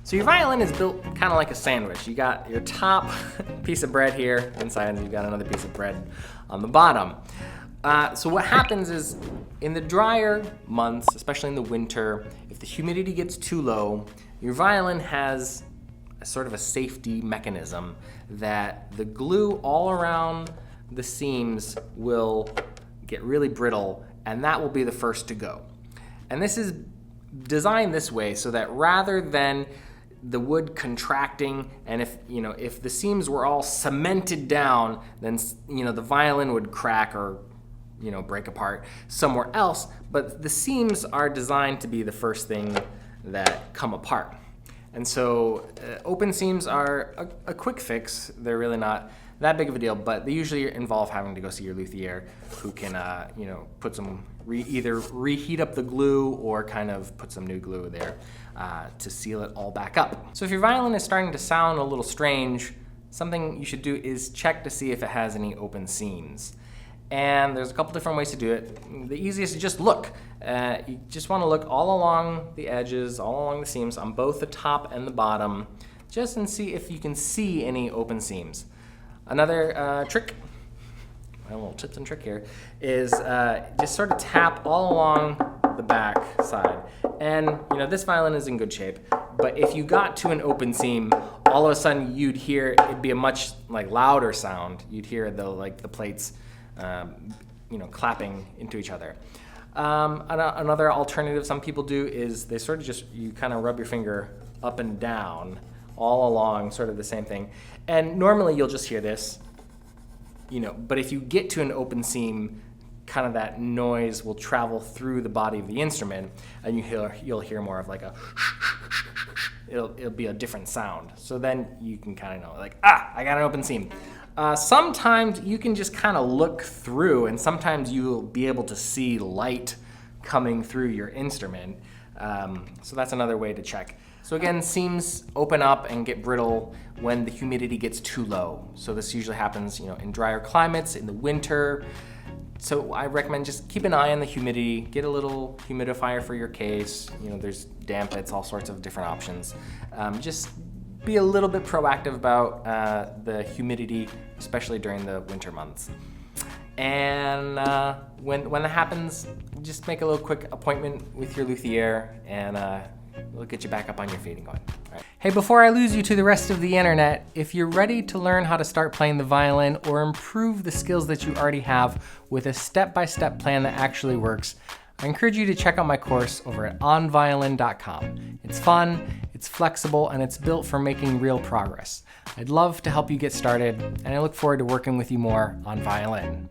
So your violin is built kind of like a sandwich. You got your top piece of bread here inside, and you've got another piece of bread on the bottom. So what happens is in the drier months, especially in the winter, if the humidity gets too low, your violin has a sort of a safety mechanism that the glue all around the seams will get really brittle, and that will be the first to go. And this is designed this way so that rather than the wood contracting, and if the seams were all cemented down, then the violin would crack or break apart somewhere else, but the seams are designed to be the first thing that come apart. And so open seams are a quick fix. They're really not that big of a deal, but they usually involve having to go see your luthier, who can put some either reheat up the glue or kind of put some new glue there to seal it all back up. So if your violin is starting to sound a little strange, something you should do is check to see if it has any open seams. And there's a couple different ways to do it. The easiest is just look. You just want to look all along the edges, all along the seams, on both the top and the bottom, just and see if you can see any open seams. Another trick, a little tips and trick here, is just sort of tap all along the back side. And this violin is in good shape, but if you got to an open seam, all of a sudden you'd hear it'd be a much louder sound. You'd hear the plates clapping into each other. Another alternative some people do is they sort of you kind of rub your finger up and down all along, sort of the same thing. And normally you'll just hear this, but if you get to an open seam, kind of that noise will travel through the body of the instrument, and you'll hear more of like a it'll be a different sound. So then you can kind of know, I got an open seam. Sometimes you can just kind of look through, and sometimes you'll be able to see light coming through your instrument. So that's another way to check. So again, seams open up and get brittle when the humidity gets too low. So this usually happens, in drier climates, in the winter. So I recommend just keep an eye on the humidity, get a little humidifier for your case. There's damp bits, all sorts of different options. Just be a little bit proactive about the humidity, especially during the winter months. And when that happens, just make a little quick appointment with your luthier, and we'll get you back up on your feet and going. All right. Hey, before I lose you to the rest of the internet, if you're ready to learn how to start playing the violin or improve the skills that you already have with a step-by-step plan that actually works, I encourage you to check out my course over at onviolin.com. It's fun, it's flexible, and it's built for making real progress. I'd love to help you get started, and I look forward to working with you more on violin.com.